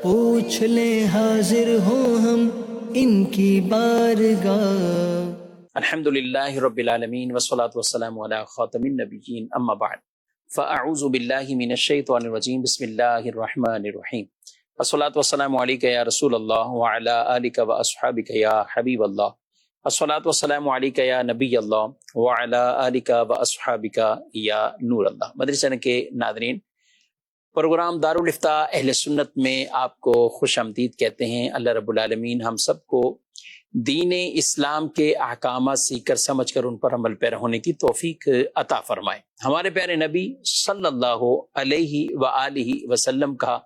پوچھ لیں حاضر ہوں ہم ان کی بارگاہ۔ الحمدللہ رب العالمین والصلاة والسلام علی خاتم النبیین اما بعد فاعوذ باللہ من الشیطان الرجیم بسم اللہ الرحمن الرحیم والصلاة والسلام علیک یا رسول اللہ وعلی آلک واصحابک یا حبیب اللہ والصلاة والسلام علیک یا نبی اللہ وعلی آلک واصحابک یا نور اللہ۔ مدری چینل کے ناظرین، پروگرام دارالافتاء اہل سنت میں آپ کو خوش آمدید کہتے ہیں۔ اللہ رب العالمین ہم سب کو دین اسلام کے احکامات سیکھ کر سمجھ کر ان پر عمل پیرا ہونے کی توفیق عطا فرمائے۔ ہمارے پیارے نبی صلی اللہ علیہ وآلہ وسلم کا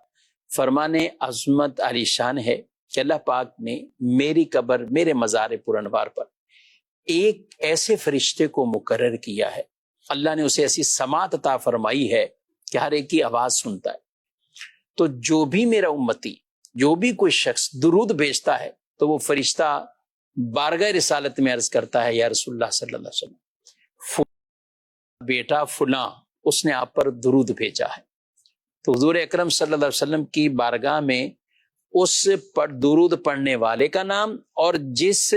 فرمان عظمت علی شان ہے کہ اللہ پاک نے میری قبر، میرے مزار پر انوار پر ایک ایسے فرشتے کو مقرر کیا ہے، اللہ نے اسے ایسی سماعت عطا فرمائی ہے کہ ہر ایک کی آواز سنتا ہے۔ تو جو بھی میرا امتی، جو بھی کوئی شخص درود بھیجتا ہے تو وہ فرشتہ بارگاہ رسالت میں عرض کرتا ہے، یا رسول اللہ صلی اللہ علیہ وسلم، بیٹا فلاں اس نے آپ پر درود بھیجا ہے۔ تو حضور اکرم صلی اللہ علیہ وسلم کی بارگاہ میں اس پر درود پڑھنے والے کا نام اور جس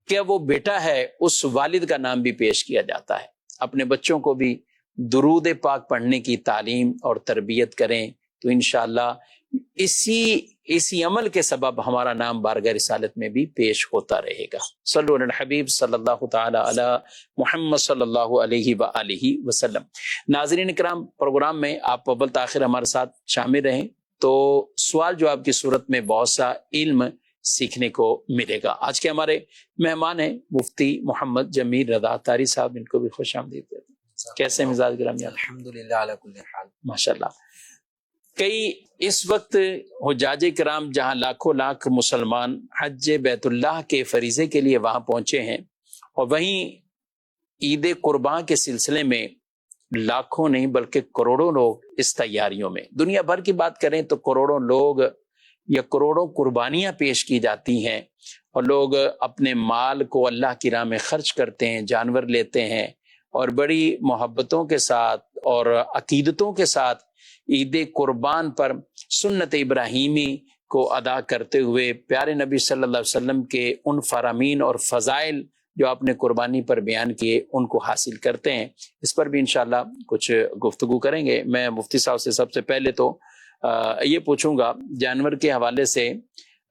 کا وہ بیٹا ہے اس والد کا نام بھی پیش کیا جاتا ہے۔ اپنے بچوں کو بھی درود پاک پڑھنے کی تعلیم اور تربیت کریں تو انشاءاللہ اسی عمل کے سبب ہمارا نام بارگاہ رسالت میں بھی پیش ہوتا رہے گا۔ صلو علی الحبیب صلی اللہ تعالی علی محمد صلی اللہ علیہ وآلہ وسلم۔ ناظرین کرام، پروگرام میں آپ اول تاخیر ہمارے ساتھ شامل رہیں تو سوال جواب کی صورت میں بہت سا علم سیکھنے کو ملے گا۔ آج کے ہمارے مہمان ہیں مفتی محمد جمیل رضا اطہاری صاحب، ان کو بھی خوش آمدید کہتے ہیں۔ کیسے مزاج گرامی؟ الحمدللہ علی کل حال، ماشاءاللہ۔ کئی اس وقت حجاج کرام جہاں لاکھوں لاکھ مسلمان حج بیت اللہ کے فریضے کے لیے وہاں پہنچے ہیں، اور وہیں عید قربان کے سلسلے میں لاکھوں نہیں بلکہ کروڑوں لوگ اس تیاریوں میں، دنیا بھر کی بات کریں تو کروڑوں لوگ یا کروڑوں قربانیاں پیش کی جاتی ہیں، اور لوگ اپنے مال کو اللہ کی راہ میں خرچ کرتے ہیں، جانور لیتے ہیں، اور بڑی محبتوں کے ساتھ اور عقیدتوں کے ساتھ عید قربان پر سنت ابراہیمی کو ادا کرتے ہوئے پیارے نبی صلی اللہ علیہ وسلم کے ان فرامین اور فضائل جو آپ نے قربانی پر بیان کیے ان کو حاصل کرتے ہیں۔ اس پر بھی انشاءاللہ کچھ گفتگو کریں گے۔ میں مفتی صاحب سے سب سے پہلے تو یہ پوچھوں گا، جانور کے حوالے سے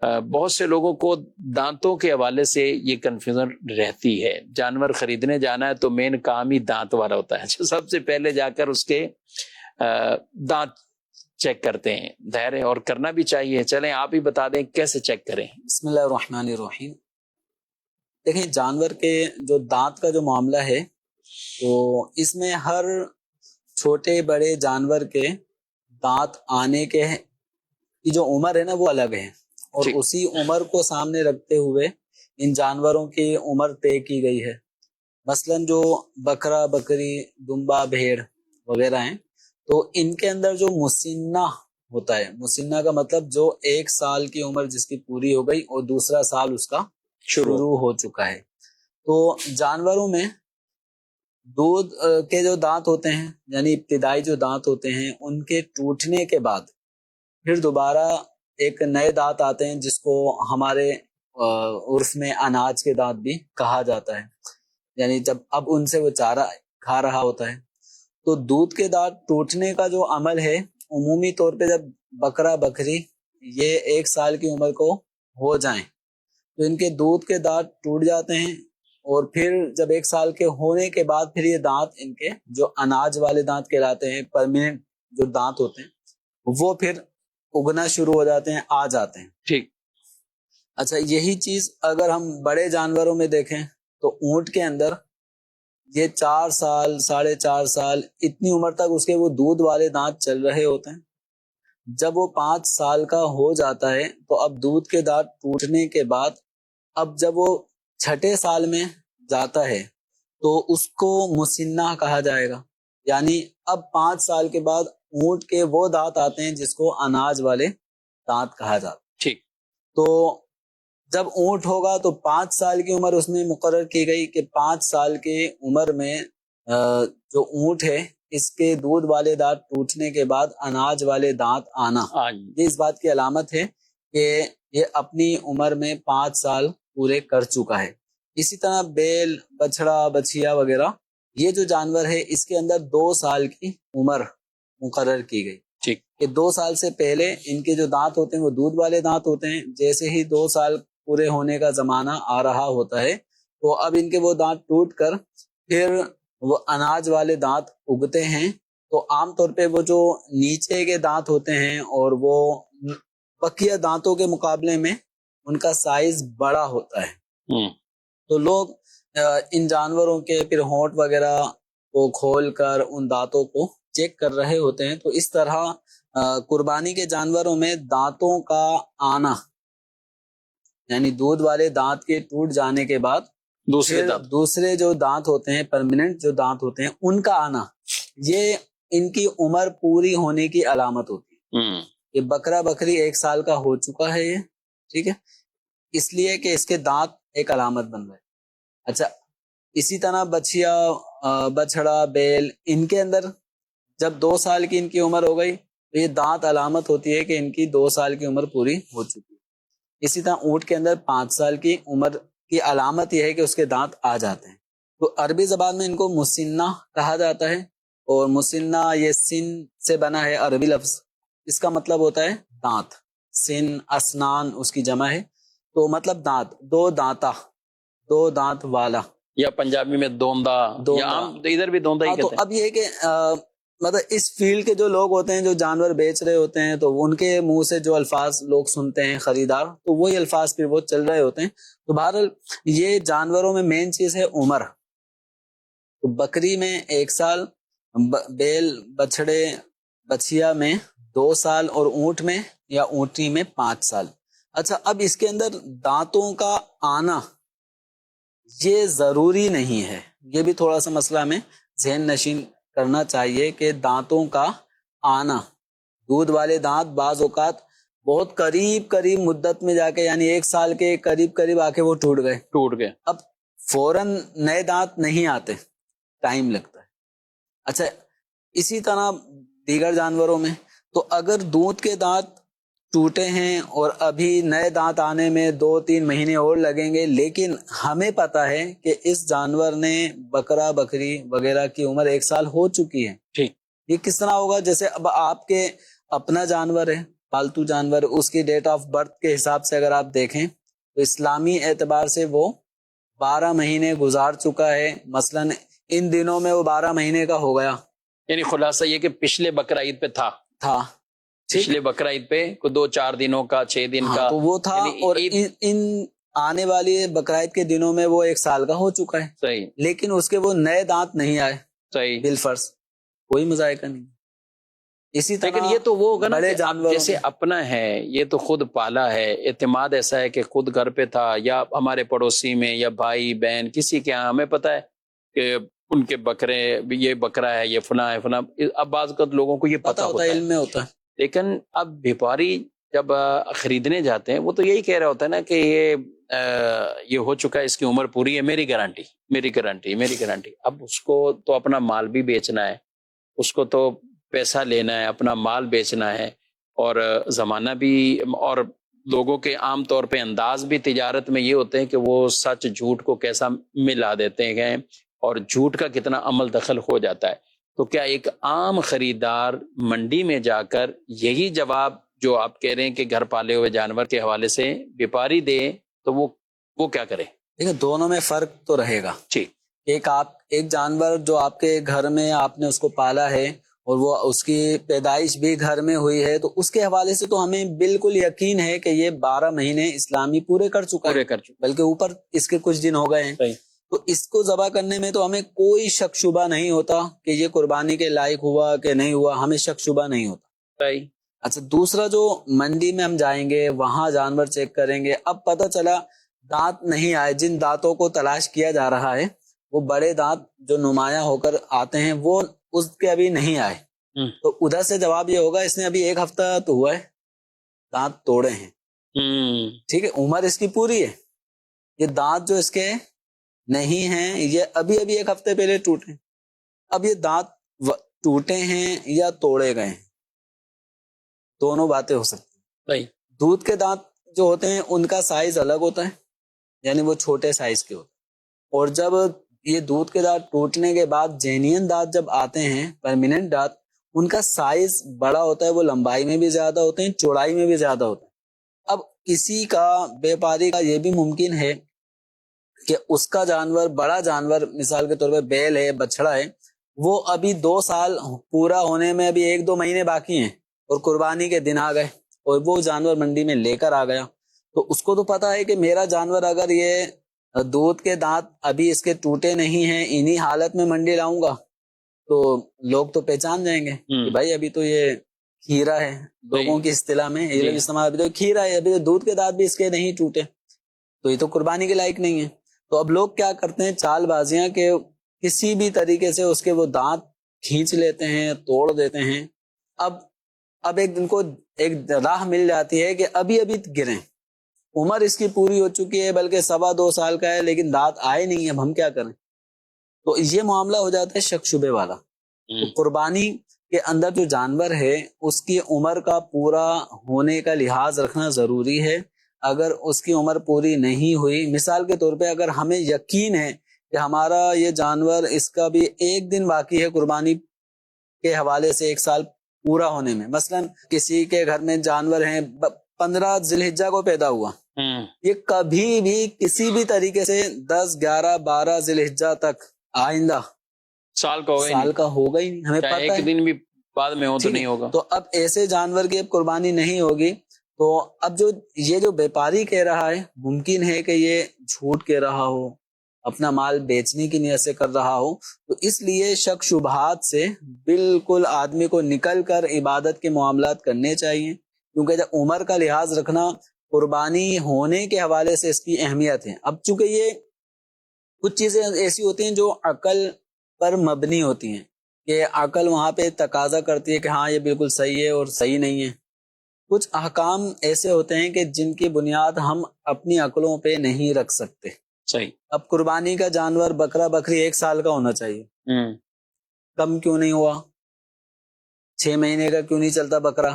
بہت سے لوگوں کو دانتوں کے حوالے سے یہ کنفیوژن رہتی ہے۔ جانور خریدنے جانا ہے تو مین کام ہی دانت والا ہوتا ہے، جو سب سے پہلے جا کر اس کے دانت چیک کرتے ہیں۔ ظاہر ہے اور کرنا بھی چاہیے، چلیں آپ ہی بتا دیں کیسے چیک کریں۔ بسم اللہ الرحمن الرحیم۔ دیکھیں، جانور کے جو دانت کا جو معاملہ ہے تو اس میں ہر چھوٹے بڑے جانور کے دانت آنے کے کی جو عمر ہے نا وہ الگ ہے، اور اسی عمر کو سامنے رکھتے ہوئے ان جانوروں کی عمر طے کی گئی ہے۔ مثلا جو بکرا، بکری، دمبا، بھیڑ وغیرہ ہیں تو ان کے اندر جو مسنہ ہوتا ہے، مسنہ کا مطلب جو 1 سال کی عمر جس کی پوری ہو گئی اور دوسرا سال اس کا شروع ہو چکا ہے۔ تو جانوروں میں دودھ کے جو دانت ہوتے ہیں، یعنی ابتدائی جو دانت ہوتے ہیں، ان کے ٹوٹنے کے بعد پھر دوبارہ ایک نئے دانت آتے ہیں جس کو ہمارے عرف میں اناج کے دانت بھی کہا جاتا ہے، یعنی جب اب ان سے وہ چارہ کھا رہا ہوتا ہے۔ تو دودھ کے دانت ٹوٹنے کا جو عمل ہے، عمومی طور پہ جب بکرا بکری یہ 1 سال کی عمر کو ہو جائیں تو ان کے دودھ کے دانت ٹوٹ جاتے ہیں، اور پھر جب 1 سال کے ہونے کے بعد پھر یہ دانت ان کے جو اناج والے دانت کہلاتے ہیں، پرماننٹ جو دانت ہوتے ہیں، وہ پھر اگنا شروع ہو جاتے ہیں، آ جاتے ہیں۔ ٹھیک۔ اچھا، یہی چیز اگر ہم بڑے جانوروں میں دیکھیں تو اونٹ کے اندر یہ 4 سال 4.5 سال اتنی عمر تک اس کے وہ دودھ والے دانت چل رہے ہوتے ہیں۔ جب وہ 5 سال کا ہو جاتا ہے تو اب دودھ کے دانت ٹوٹنے کے بعد اب جب وہ 6 سال میں جاتا ہے تو اس کو مسنہ کہا جائے گا، یعنی اب 5 سال کے بعد اونٹ کے وہ دانت آتے ہیں جس کو اناج والے دانت کہا جاتا ہے۔ ٹھیک۔ تو جب اونٹ ہوگا تو 5 سال کی عمر اس میں مقرر کی گئی کہ 5 سال کی عمر میں جو اونٹ ہے اس کے دودھ والے دانت ٹوٹنے کے بعد اناج والے دانت آنا، یہ اس بات کی علامت ہے کہ یہ اپنی عمر میں 5 سال پورے کر چکا ہے۔ اسی طرح بیل، بچھڑا، بچھیا وغیرہ یہ جو جانور ہے اس کے اندر 2 سال کی عمر مقرر کی گئی ٹھیک کہ 2 سال سے پہلے ان کے جو دانت ہوتے ہیں وہ دودھ والے دانت ہوتے ہیں، جیسے ہی 2 سال پورے ہونے کا زمانہ آ رہا ہوتا ہے تو اب ان کے وہ دانت ٹوٹ کر پھر وہ اناج والے دانت اگتے ہیں۔ تو عام طور پہ وہ جو نیچے کے دانت ہوتے ہیں اور وہ بقیہ دانتوں کے مقابلے میں ان کا سائز بڑا ہوتا ہے۔ تو لوگ ان جانوروں کے پھر ہونٹ وغیرہ کو کھول کر ان دانتوں کو چیک کر رہے ہوتے ہیں۔ تو اس طرح قربانی کے جانوروں میں دانتوں کا آنا، یعنی دودھ والے دانت کے ٹوٹ جانے کے بعد دوسرے جو دانت ہوتے ہیں، پرماننٹ جو دانت ہوتے ہیں، ان کا آنا، یہ ان کی عمر پوری ہونے کی علامت ہوتی ہے کہ بکرا بکری 1 سال کا ہو چکا ہے یہ، ٹھیک ہے، اس لیے کہ اس کے دانت ایک علامت بن رہے۔ اچھا، اسی طرح بچھیا، بچھڑا، بیل، ان کے اندر جب 2 سال کی ان کی عمر ہو گئی تو یہ دانت علامت ہوتی ہے کہ ان کی 2 سال کی عمر پوری ہو چکی ہے۔ اسی طرح اونٹ کے اندر 5 سال کی عمر کی علامت یہ ہے کہ اس کے دانت آ جاتے ہیں۔ تو عربی زبان میں ان کو مسنہ کہا جاتا ہے، اور مسنہ یہ سن سے بنا ہے عربی لفظ، اس کا مطلب ہوتا ہے دانت، سن اسنان اس کی جمع ہے، تو مطلب دانت، 2 دانتا، 2 دانت والا، یا پنجابی میں دوندا، یا عام ادھر بھی دوندا ہی کہتے ہیں۔ تو اب یہ کہ مطلب اس فیلڈ کے جو لوگ ہوتے ہیں جو جانور بیچ رہے ہوتے ہیں تو ان کے منہ سے جو الفاظ لوگ سنتے ہیں خریدار، تو وہی الفاظ پھر وہ چل رہے ہوتے ہیں۔ تو بہرحال یہ جانوروں میں مین چیز ہے عمر۔ تو بکری میں 1 سال، بیل، بچھڑے، بچھیا میں 2 سال، اور اونٹ میں یا اونٹنی میں 5 سال۔ اچھا، اب اس کے اندر دانتوں کا آنا یہ ضروری نہیں ہے، یہ بھی تھوڑا سا مسئلہ ہمیں ذہن نشین کرنا چاہیے کہ دانتوں کا آنا، دودھ والے دانت بعض اوقات بہت قریب مدت میں جا کے، یعنی 1 سال کے قریب آ کے وہ ٹوٹ گئے، اب فوراً نئے دانت نہیں آتے، ٹائم لگتا ہے۔ اچھا، اسی طرح دیگر جانوروں میں تو اگر دودھ کے دانت ٹوٹے ہیں اور ابھی نئے دانت آنے میں 2-3 مہینے اور لگیں گے، لیکن ہمیں پتا ہے کہ اس جانور نے بکرا بکری وغیرہ کی عمر 1 سال ہو چکی ہے، ٹھیک، یہ کس طرح ہوگا؟ جیسے اب آپ کے اپنا جانور ہے، پالتو جانور، اس کی ڈیٹ آف برتھ کے حساب سے اگر آپ دیکھیں تو اسلامی اعتبار سے وہ 12 مہینے گزار چکا ہے، مثلا ان دنوں میں وہ 12 مہینے کا ہو گیا، یعنی خلاصہ یہ کہ پچھلے بقرہ عید پہ تھا، پچھلے بقرہ عید پہ 2-4 دنوں کا، 6 دن کا، تو وہ تھا، یعنی اور ان آنے والی بقرعید کے دنوں میں وہ 1 سال کا ہو چکا ہے، صحیح، لیکن اس کے وہ نئے دانت نہیں آئے، صحیح، بالفرض کوئی مذائقہ نہیں۔ اسی طرح لیکن یہ تو وہ ہوگا نا بڑے کہ جانوروں جیسے اپنا ہے، یہ تو خود پالا ہے، اعتماد ایسا ہے کہ خود گھر پہ تھا، یا ہمارے پڑوسی میں یا بھائی بہن کسی کے ہاں ہمیں پتا ہے کہ ان کے بکرے، یہ بکرا ہے، یہ فلاں ہے فلاں، اب بعض اوقات لوگوں کو یہ پتا ہوتا ہے، علم میں ہوتا ہے، لیکن اب بیپاری جب خریدنے جاتے ہیں وہ تو یہی کہہ رہا ہوتا ہے نا کہ یہ ہو چکا ہے، اس کی عمر پوری ہے، میری گارنٹی۔ اب اس کو تو اپنا مال بھی بیچنا ہے، اس کو تو پیسہ لینا ہے، اپنا مال بیچنا ہے، اور زمانہ بھی، اور لوگوں کے عام طور پہ انداز بھی تجارت میں یہ ہوتے ہیں کہ وہ سچ جھوٹ کو کیسا ملا دیتے ہیں، اور جھوٹ کا کتنا عمل دخل ہو جاتا ہے۔ تو کیا ایک عام خریدار منڈی میں جا کر یہی جواب جو آپ کہہ رہے ہیں کہ گھر پالے ہوئے جانور کے حوالے سے بیپاری دے، تو وہ کیا کرے؟ دیکھیں، دونوں میں فرق تو رہے گا۔ ٹھیک، ایک جانور جو آپ کے گھر میں آپ نے اس کو پالا ہے اور وہ اس کی پیدائش بھی گھر میں ہوئی ہے، تو اس کے حوالے سے تو ہمیں بالکل یقین ہے کہ یہ 12 مہینے اسلامی پورے کر چکا ہے، بلکہ اوپر اس کے کچھ دن ہو گئے ہیں۔ صحیح، تو اس کو ذبح کرنے میں تو ہمیں کوئی شک شبہ نہیں ہوتا کہ یہ قربانی کے لائق ہوا کہ نہیں ہوا، ہمیں شک شبہ نہیں ہوتا۔ صحیح۔ اچھا، دوسرا جو منڈی میں ہم جائیں گے، وہاں جانور چیک کریں گے، اب پتہ چلا دانت نہیں آئے، جن دانتوں کو تلاش کیا جا رہا ہے وہ بڑے دانت جو نمایاں ہو کر آتے ہیں وہ اس کے ابھی نہیں آئے، تو ادھر سے جواب یہ ہوگا اس نے ابھی 1 ہفتہ تو ہوا ہے دانت توڑے ہیں، ٹھیک ہے، عمر اس کی پوری ہے، یہ دانت جو اس کے نہیں ہیں یہ ابھی 1 ہفتے پہلے ٹوٹے، اب یہ دانت ٹوٹے ہیں یا توڑے گئے ہیں، دونوں باتیں ہو سکتی ہیں۔ صحیح۔ دودھ کے دانت جو ہوتے ہیں ان کا سائز الگ ہوتا ہے، یعنی وہ چھوٹے سائز کے ہوتے ہیں، اور جب یہ دودھ کے دانت ٹوٹنے کے بعد جینین دانت جب آتے ہیں، پرمیننٹ دانت، ان کا سائز بڑا ہوتا ہے، وہ لمبائی میں بھی زیادہ ہوتے ہیں، چوڑائی میں بھی زیادہ ہوتے ہیں۔ اب کسی کا بیپاری کا یہ بھی ممکن ہے کہ اس کا جانور، بڑا جانور مثال کے طور پہ بیل ہے، بچڑا ہے، وہ ابھی 2 سال پورا ہونے میں ابھی 1-2 مہینے باقی ہیں اور قربانی کے دن آ گئے اور وہ جانور منڈی میں لے کر آ گیا، تو اس کو تو پتا ہے کہ میرا جانور اگر یہ دودھ کے دانت ابھی اس کے ٹوٹے نہیں ہیں، انہی حالت میں منڈی لاؤں گا تو لوگ تو پہچان جائیں گے کہ بھائی ابھی تو یہ کھیرا ہے، لوگوں کی اصطلاح میں یہ استعمال، ابھی تو کھیرا ہے، ابھی تو دودھ کے دانت بھی اس کے نہیں ٹوٹے، تو یہ تو قربانی کے لائق نہیں ہے۔ تو اب لوگ کیا کرتے ہیں، چال بازیاں، کہ کسی بھی طریقے سے اس کے وہ دانت کھینچ لیتے ہیں، توڑ دیتے ہیں۔ اب ایک دن کو ایک راہ مل جاتی ہے کہ ابھی گریں، عمر اس کی پوری ہو چکی ہے، بلکہ 2.25 سال کا ہے، لیکن دانت آئے نہیں، اب ہم کیا کریں؟ تو یہ معاملہ ہو جاتا ہے شک شبے والا۔ تو قربانی کے اندر جو جانور ہے اس کی عمر کا پورا ہونے کا لحاظ رکھنا ضروری ہے۔ اگر اس کی عمر پوری نہیں ہوئی، مثال کے طور پہ اگر ہمیں یقین ہے کہ ہمارا یہ جانور، اس کا بھی 1 دن باقی ہے قربانی کے حوالے سے 1 سال پورا ہونے میں، مثلا کسی کے گھر میں جانور ہیں 15 ذی الحجہ کو پیدا ہوا، یہ کبھی بھی کسی بھی طریقے سے 10 11 12 ذی الحجہ تک آئندہ سال کا ہوگا ہی نہیں، ہمیں پتہ ہے، ایک دن بھی بعد میں ہو تو نہیں ہوگا۔ تو اب ایسے جانور کی اب قربانی نہیں ہوگی، تو اب جو بیپاری کہہ رہا ہے، ممکن ہے کہ یہ جھوٹ کہہ رہا ہو، اپنا مال بیچنے کی نیت سے کر رہا ہو، تو اس لیے شک شبہات سے بالکل آدمی کو نکل کر عبادت کے معاملات کرنے چاہیے، کیونکہ جب عمر کا لحاظ رکھنا قربانی ہونے کے حوالے سے اس کی اہمیت ہے۔ اب چونکہ یہ کچھ چیزیں ایسی ہوتی ہیں جو عقل پر مبنی ہوتی ہیں، کہ عقل وہاں پہ تقاضا کرتی ہے کہ ہاں یہ بالکل صحیح ہے اور صحیح نہیں ہے۔ کچھ احکام ایسے ہوتے ہیں کہ جن کی بنیاد ہم اپنی عقلوں پہ نہیں رکھ سکتے۔ صحیح۔ اب قربانی کا جانور، بکرا بکری 1 سال کا ہونا چاہیے، کم کیوں نہیں ہوا؟ 6 مہینے کا کیوں نہیں چلتا بکرا؟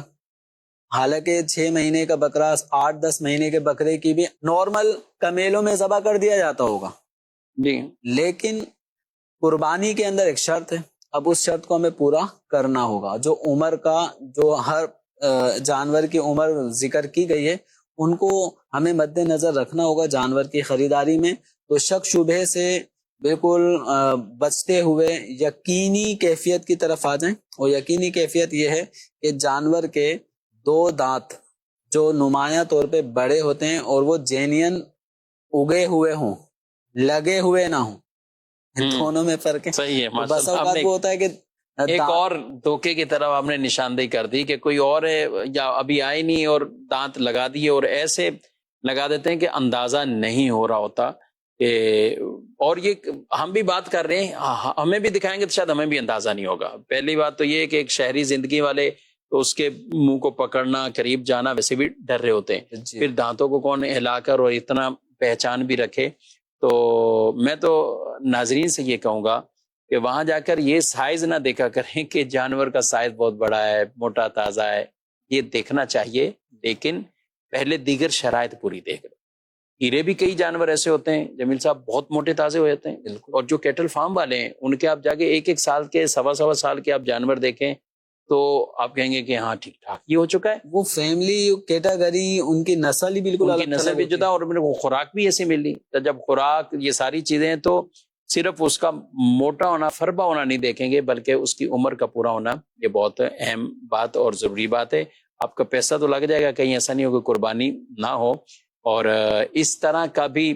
حالانکہ 6 مہینے کا بکرا 8-10 مہینے کے بکرے کی بھی نارمل کمیلوں میں ذبح کر دیا جاتا ہوگا، لیکن قربانی کے اندر ایک شرط ہے، اب اس شرط کو ہمیں پورا کرنا ہوگا۔ جو عمر کا، جو ہر جانور کی عمر ذکر کی گئی ہے، ان کو ہمیں مد نظر رکھنا ہوگا جانور کی خریداری میں۔ تو شک شبہ سے بالکل بچتے ہوئے یقینی کیفیت کی طرف آ جائیں، اور یقینی کیفیت یہ ہے کہ جانور کے 2 دانت جو نمایاں طور پہ بڑے ہوتے ہیں اور وہ جینین اگے ہوئے ہوں، لگے ہوئے نہ ہوں، دونوں میں فرق ہے۔ صحیح ہے۔ بس اوقات وہ ہوتا ہے کہ ایک اور دھوکے کی طرف آپ نے نشاندہی کر دی کہ کوئی اور ہے یا ابھی آئے نہیں اور دانت لگا دیے، اور ایسے لگا دیتے ہیں کہ اندازہ نہیں ہو رہا ہوتا کہ، اور یہ ہم بھی بات کر رہے ہیں، ہمیں بھی دکھائیں گے تو شاید ہمیں بھی اندازہ نہیں ہوگا۔ پہلی بات تو یہ ہے کہ ایک شہری زندگی والے تو اس کے منہ کو پکڑنا، قریب جانا ویسے بھی ڈر رہے ہوتے ہیں، پھر دانتوں کو کون ہلا کر اور اتنا پہچان بھی رکھے۔ تو میں تو ناظرین سے یہ کہوں گا کہ وہاں جا کر یہ سائز نہ دیکھا کریں کہ جانور کا سائز بہت بڑا ہے، موٹا تازہ ہے، یہ دیکھنا چاہیے، لیکن پہلے دیگر شرائط پوری دیکھ لو۔ ہیرے بھی کئی جانور ایسے ہوتے ہیں جمیل صاحب، بہت موٹے تازے ہو جاتے ہیں، اور جو کیٹل فارم والے ہیں ان کے آپ جا کے 1-1 سال کے، 1.25 سال کے آپ جانور دیکھیں تو آپ کہیں گے کہ ہاں ٹھیک ٹھاک یہ ہو چکا ہے۔ وہ فیملی کیٹاگری، ان کی نسل ہی بالکل ان کی نسل بھی جدا، اور میرے کو خوراک بھی ایسی ملی، تو جب خوراک، یہ ساری چیزیں ہیں، تو صرف اس کا موٹا ہونا، فربا ہونا نہیں دیکھیں گے، بلکہ اس کی عمر کا پورا ہونا، یہ بہت اہم بات اور ضروری بات ہے۔ آپ کا پیسہ تو لگ جائے گا، کہیں ایسا نہیں ہو کہ قربانی نہ ہو۔ اور اس طرح کا بھی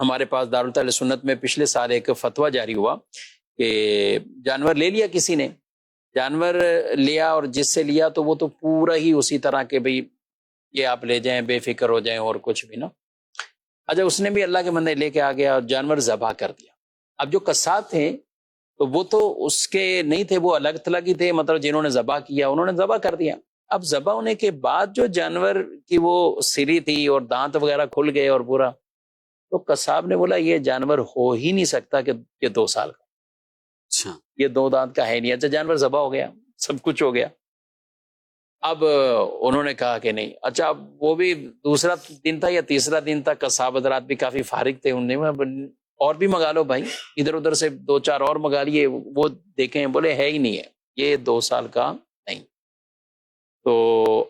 ہمارے پاس دارالتعلیم سنت میں پچھلے سال ایک فتویٰ جاری ہوا کہ جانور لے لیا کسی نے، جانور لیا، اور جس سے لیا تو وہ تو پورا ہی اسی طرح کہ بھئی یہ آپ لے جائیں، بے فکر ہو جائیں اور کچھ بھی نہ۔ اچھا، اس نے بھی اللہ کے بندے لے کے آ گیا اور جانور ذبح کر دیا۔ اب جو قصاب تھے تو وہ تو اس کے نہیں تھے، وہ الگ تھلگ ہی تھے، مطلب جنہوں نے ذبح کیا انہوں نے ذبح کر دیا۔ اب ذبح ہونے کے بعد جو جانور کی وہ سری تھی اور دانت وغیرہ کھل گئے اور پورا، تو قصاب نے بولا یہ جانور ہو ہی نہیں سکتا کہ 2 سال کا، اچھا یہ 2 دانت کا ہے نہیں. اچھا جانور ذبح ہو گیا, سب کچھ ہو گیا, اب انہوں نے کہا کہ نہیں. اچھا اب وہ بھی دوسرا دن تھا یا تیسرا دن تھا, قصاب حضرات بھی کافی فارغ تھے, انہوں نے اور بھی منگا لو بھائی, ادھر ادھر سے 2-4 اور منگا لیے, وہ دیکھیں بولے ہے ہی نہیں ہے, یہ 2 سال کا نہیں. تو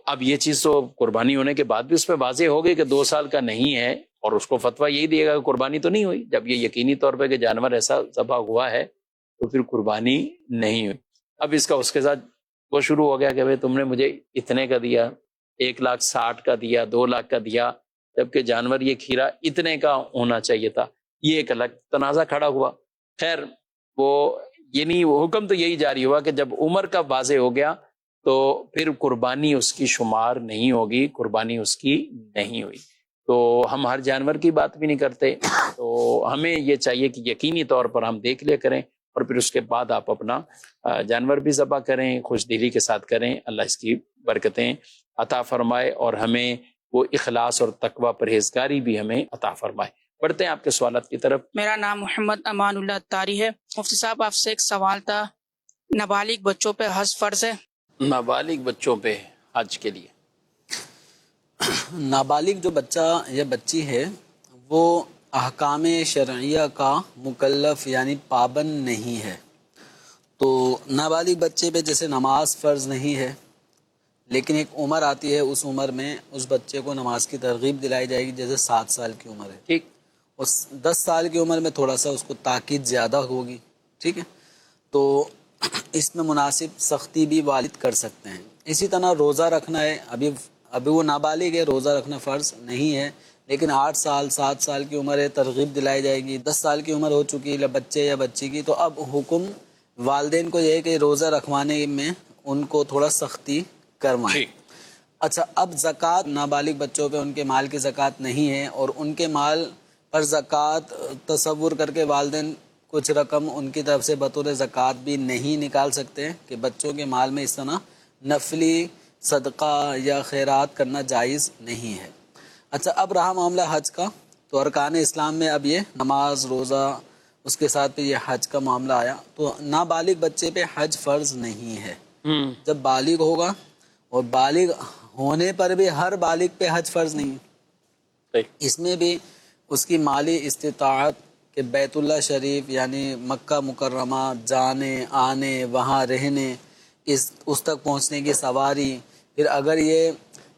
اب یہ چیز تو قربانی ہونے کے بعد بھی اس پہ واضح ہو گئی کہ 2 سال کا نہیں ہے, اور اس کو فتویٰ یہی دیے گا کہ قربانی تو نہیں ہوئی. جب یہ یقینی طور پہ کہ جانور ایسا ذبح ہوا ہے تو پھر قربانی نہیں ہوئی. اب اس کا اس کے ساتھ وہ شروع ہو گیا کہ بھائی تم نے مجھے اتنے کا دیا, 1,60,000 کا دیا, 2 لاکھ کا دیا, جبکہ جانور یہ کھیرا اتنے کا ہونا چاہیے تھا. یہ ایک الگ تنازع کھڑا ہوا. خیر وہ یعنی وہ حکم تو یہی جاری ہوا کہ جب عمر کا واضح ہو گیا تو پھر قربانی اس کی شمار نہیں ہوگی, قربانی اس کی نہیں ہوئی. تو ہم ہر جانور کی بات بھی نہیں کرتے, تو ہمیں یہ چاہیے کہ یقینی طور پر ہم دیکھ لیا کریں, اور پھر اس کے بعد آپ اپنا جانور بھی ذبح کریں, خوش دلی کے ساتھ کریں. اللہ اس کی برکتیں عطا فرمائے اور ہمیں وہ اخلاص اور تقوی پرہیزگاری بھی ہمیں عطا فرمائے. بڑھتے ہیں آپ کے سوالات کی طرف. میرا نام محمد امان اللہ اتاری ہے. مفتی صاحب آپ سے ایک سوال تھا, نابالغ بچوں پہ حج فرض ہے؟ نابالغ بچوں پہ حج کے لیے نابالغ جو بچہ یا بچی ہے وہ احکام شرعیہ کا مکلف یعنی پابند نہیں ہے. تو نابالغ بچے پہ جیسے نماز فرض نہیں ہے, لیکن ایک عمر آتی ہے, اس عمر میں اس بچے کو نماز کی ترغیب دلائی جائے گی. جیسے 7 سال کی عمر ہے, ٹھیک, اس 10 سال کی عمر میں تھوڑا سا اس کو تاکید زیادہ ہوگی, ٹھیک ہے, تو اس میں مناسب سختی بھی والد کر سکتے ہیں. اسی طرح روزہ رکھنا ہے, ابھی وہ نابالغ ہے, روزہ رکھنا فرض نہیں ہے, لیکن 8 سال 7 سال کی عمر ہے, ترغیب دلائی جائے گی. 10 سال کی عمر ہو چکی ہے بچے یا بچی کی, تو اب حکم والدین کو یہ ہے کہ روزہ رکھوانے میں ان کو تھوڑا سختی کروائیں. اچھا, اب زکوٰۃ نابالغ بچوں پہ ان کے مال کی زکوٰۃ نہیں ہے, اور ان کے مال پر زکوٰۃ تصور کر کے والدین کچھ رقم ان کی طرف سے بطور زکوٰۃ بھی نہیں نکال سکتے کہ بچوں کے مال میں اس طرح نفلی صدقہ یا خیرات کرنا جائز نہیں ہے. اچھا, اب رہا معاملہ حج کا, تو ارکان اسلام میں اب یہ نماز, روزہ, اس کے ساتھ بھی یہ حج کا معاملہ آیا. تو نابالغ بچے پہ حج فرض نہیں ہے. جب بالغ ہوگا, اور بالغ ہونے پر بھی ہر بالغ پہ حج فرض نہیں ہے, اس میں بھی اس کی مالی استطاعت کہ بیت اللہ شریف یعنی مکہ مکرمہ جانے آنے, وہاں رہنے, اس تک پہنچنے کی سواری, پھر اگر یہ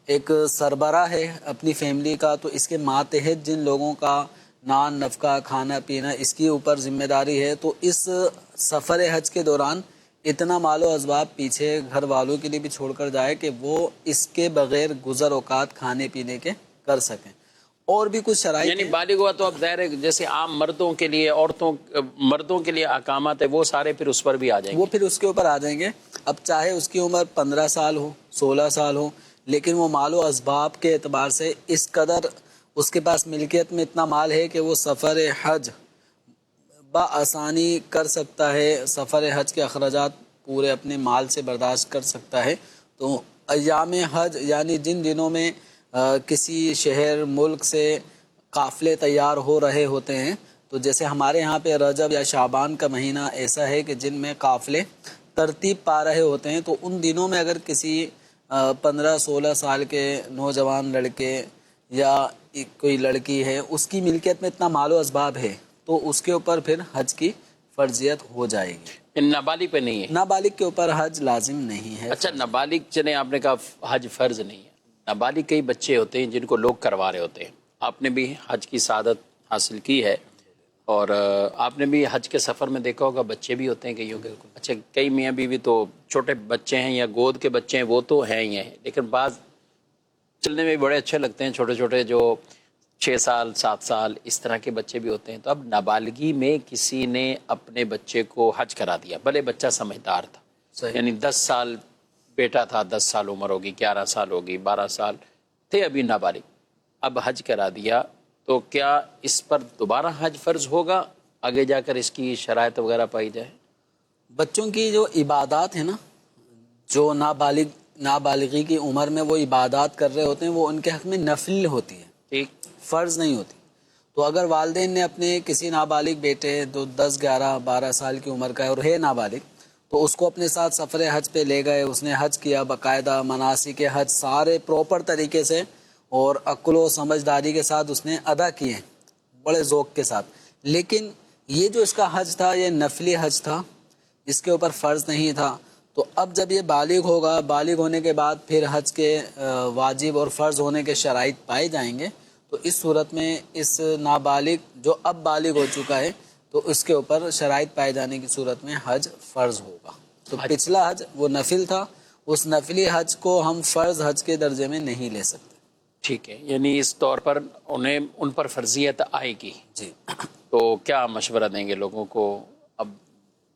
ایک سربراہ ہے اپنی فیملی کا تو اس کے ماتحت جن لوگوں کا نان نفقہ کھانا پینا اس کی اوپر ذمہ داری ہے, تو اس سفر حج کے دوران اتنا مال و اسباب پیچھے گھر والوں کے لیے بھی چھوڑ کر جائے کہ وہ اس کے بغیر گزر اوقات کھانے پینے کے کر سکیں. اور بھی کچھ شرائط یعنی بالغ ہوا تو اب ظاہر ہے جیسے عام مردوں کے لیے, مردوں کے لیے احکامات ہے وہ سارے پھر اس پر بھی آ جائیں گے, وہ پھر اس کے اوپر آ جائیں گے. اب چاہے اس کی عمر 15 سال ہو 16 سال ہو, لیکن وہ مال و اسباب کے اعتبار سے اس قدر اس کے پاس ملکیت میں اتنا مال ہے کہ وہ سفر حج بآسانی کر سکتا ہے, سفر حج کے اخراجات پورے اپنے مال سے برداشت کر سکتا ہے. تو ایام حج یعنی جن دنوں میں کسی شہر ملک سے قافلے تیار ہو رہے ہوتے ہیں, تو جیسے ہمارے ہاں پہ رجب یا شعبان کا مہینہ ایسا ہے کہ جن میں قافلے ترتیب پا رہے ہوتے ہیں, تو ان دنوں میں اگر کسی 15-16 سال کے نوجوان لڑکے یا کوئی لڑکی ہے اس کی ملکیت میں اتنا مال و اسباب ہے تو اس کے اوپر پھر حج کی فرضیت ہو جائے گی. نابالغ پہ نہیں ہے, نابالغ کے اوپر حج لازم نہیں ہے. اچھا نابالغ چلیں, آپ نے کہا حج فرض نہیں ہے, نابالغ کئی بچے ہوتے ہیں جن کو لوگ کروا رہے ہوتے ہیں. آپ نے بھی حج کی سعادت حاصل کی ہے, اور آپ نے بھی حج کے سفر میں دیکھا ہوگا بچے بھی ہوتے ہیں کئیوں کے. اچھا کئی میاں بیوی تو چھوٹے بچے ہیں یا گود کے بچے ہیں وہ تو ہیں ہی ہیں, لیکن بعض چلنے میں بڑے اچھے لگتے ہیں, چھوٹے چھوٹے جو 6 سال 7 سال اس طرح کے بچے بھی ہوتے ہیں. تو اب نابالغی میں کسی نے اپنے بچے کو حج کرا دیا, بھلے بچہ سمجھدار تھا, یعنی 10 سال بیٹا تھا, 10 سال عمر ہوگی, 11 سال ہوگی, 12 سال تھے ابھی نابالغ, اب حج کرا دیا, تو کیا اس پر دوبارہ حج فرض ہوگا آگے جا کر اس کی شرائط وغیرہ پائی جائے؟ بچوں کی جو عبادات ہیں نا, جو نابالغی کی عمر میں وہ عبادات کر رہے ہوتے ہیں, وہ ان کے حق میں نفل ہوتی ہے, ٹھیک, فرض نہیں ہوتی. تو اگر والدین نے اپنے کسی نابالغ بیٹے جو 10 11 12 سال کی عمر کا ہے اور ہے نابالغ، تو اس کو اپنے ساتھ سفر حج پہ لے گئے، اس نے حج کیا باقاعدہ، مناسک حج سارے پراپر طریقے سے اور عقل و سمجھداری کے ساتھ اس نے ادا کیے بڑے ذوق کے ساتھ، لیکن یہ جو اس کا حج تھا یہ نفلی حج تھا، اس کے اوپر فرض نہیں تھا. تو اب جب یہ بالغ ہوگا، بالغ ہونے کے بعد پھر حج کے واجب اور فرض ہونے کے شرائط پائے جائیں گے، تو اس صورت میں اس نابالغ جو اب بالغ ہو چکا ہے تو اس کے اوپر شرائط پائے جانے کی صورت میں حج فرض ہوگا. تو پچھلا حج وہ نفل تھا، اس نفلی حج کو ہم فرض حج کے درجے میں نہیں لے سکتے. ٹھیک ہے، یعنی اس طور پر ان پر فرضیت آئے گی. جی. تو کیا مشورہ دیں گے لوگوں کو اب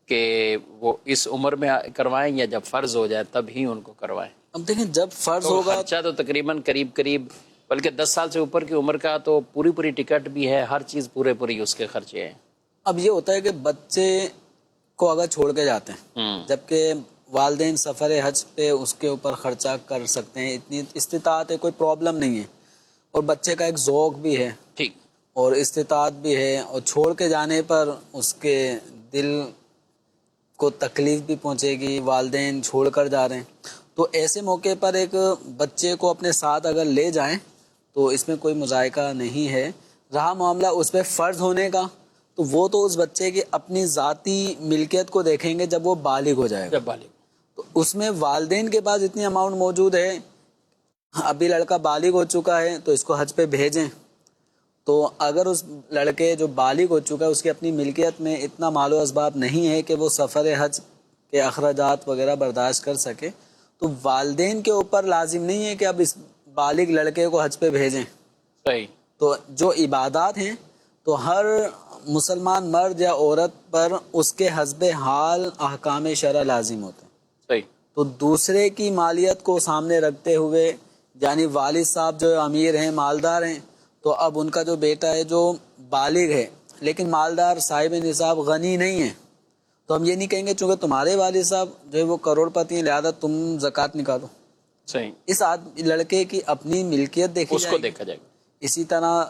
کہ وہ اس عمر میں کروائیں یا جب فرض ہو جائے تب ہی ان کو کروائیں؟ اب دیکھیں جب فرض تو ہوگا، خرچہ تو تقریباً قریب بلکہ 10 سال سے اوپر کی عمر کا تو پوری ٹکٹ بھی ہے، ہر چیز پوری اس کے خرچے ہیں. اب یہ ہوتا ہے کہ بچے کو اگر چھوڑ کے جاتے ہیں جبکہ والدین سفر حج پہ اس کے اوپر خرچہ کر سکتے ہیں، اتنی استطاعت ہے، کوئی پرابلم نہیں ہے، اور بچے کا ایک ذوق بھی ہے ٹھیک اور استطاعت بھی ہے، اور چھوڑ کے جانے پر اس کے دل کو تکلیف بھی پہنچے گی، والدین چھوڑ کر جا رہے ہیں، تو ایسے موقع پر ایک بچے کو اپنے ساتھ اگر لے جائیں تو اس میں کوئی مذائقہ نہیں ہے. رہا معاملہ اس پہ فرض ہونے کا، تو وہ تو اس بچے کی اپنی ذاتی ملکیت کو دیکھیں گے جب وہ بالغ ہو جائے گا. جب بالغ تو اس میں والدین کے پاس اتنی اماؤنٹ موجود ہے، ابھی لڑکا بالغ ہو چکا ہے تو اس کو حج پہ بھیجیں. تو اگر اس لڑکے جو بالغ ہو چکا ہے اس کی اپنی ملکیت میں اتنا مال و اسباب نہیں ہے کہ وہ سفر حج کے اخراجات وغیرہ برداشت کر سکے، تو والدین کے اوپر لازم نہیں ہے کہ اب اس بالغ لڑکے کو حج پہ بھیجیں. صحیح. تو جو عبادات ہیں تو ہر مسلمان مرد یا عورت پر اس کے حسب حال احکام شرع لازم ہوتے ہیں. صحیح. تو دوسرے کی مالیت کو سامنے رکھتے ہوئے، یعنی والد صاحب جو امیر ہیں، مالدار ہیں، تو اب ان کا جو بیٹا ہے جو بالغ ہے لیکن مالدار صاحب نصاب غنی نہیں ہے، تو ہم یہ نہیں کہیں گے چونکہ تمہارے والد صاحب جو ہے وہ کروڑ پتی ہیں لہذا تم زکوٰۃ نکالو. صحیح. اس لڑکے کی اپنی ملکیت دیکھی اس جائے کو گی. دیکھا جائے گا. اسی طرح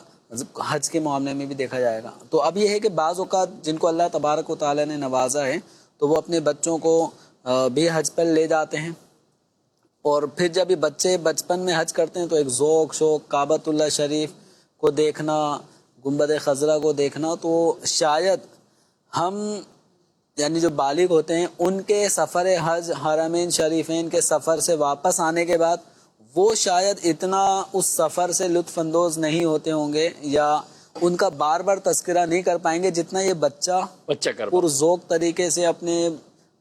حج کے معاملے میں بھی دیکھا جائے گا. تو اب یہ ہے کہ بعض اوقات جن کو اللہ تبارک و تعالیٰ نے نوازا ہے تو وہ اپنے بچوں کو بھی حج پر لے جاتے ہیں، اور پھر جب یہ بچے بچپن میں حج کرتے ہیں تو ایک ذوق شوق کعبۃ اللہ شریف کو دیکھنا، گنبد خضرا کو دیکھنا، تو شاید ہم یعنی جو بالغ ہوتے ہیں ان کے سفر حج حرمین شریفین کے سفر سے واپس آنے کے بعد وہ شاید اتنا اس سفر سے لطف اندوز نہیں ہوتے ہوں گے یا ان کا بار بار تذکرہ نہیں کر پائیں گے جتنا یہ بچہ پر ذوق طریقے سے اپنے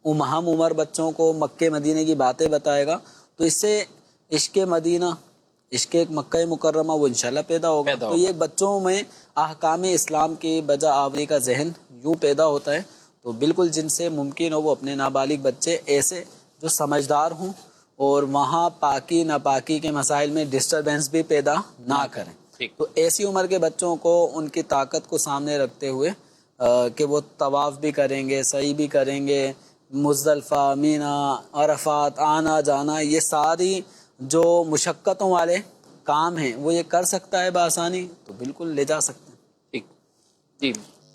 ہم عمر بچوں کو مکہ مدینے کی باتیں بتائے گا. تو اس سے عشق مدینہ، عشق مکہ مکرمہ وہ انشاءاللہ پیدا ہوگا. تو یہ بچوں میں احکام اسلام کی بجا آوری کا ذہن یوں پیدا ہوتا ہے. تو بالکل جن سے ممکن ہو وہ اپنے نابالغ بچے ایسے جو سمجھدار ہوں اور وہاں پاکی ناپاکی کے مسائل میں ڈسٹربنس بھی پیدا نہ کریں. تو ایسی عمر کے بچوں کو ان کی طاقت کو سامنے رکھتے ہوئے کہ وہ طواف بھی کریں گے، سعی بھی کریں گے، مزدلفہ، مینا، عرفات آنا جانا، یہ ساری جو مشقتوں والے کام ہیں وہ یہ کر سکتا ہے بآسانی، تو بالکل لے جا سکتے ہیں. ٹھیک. جی.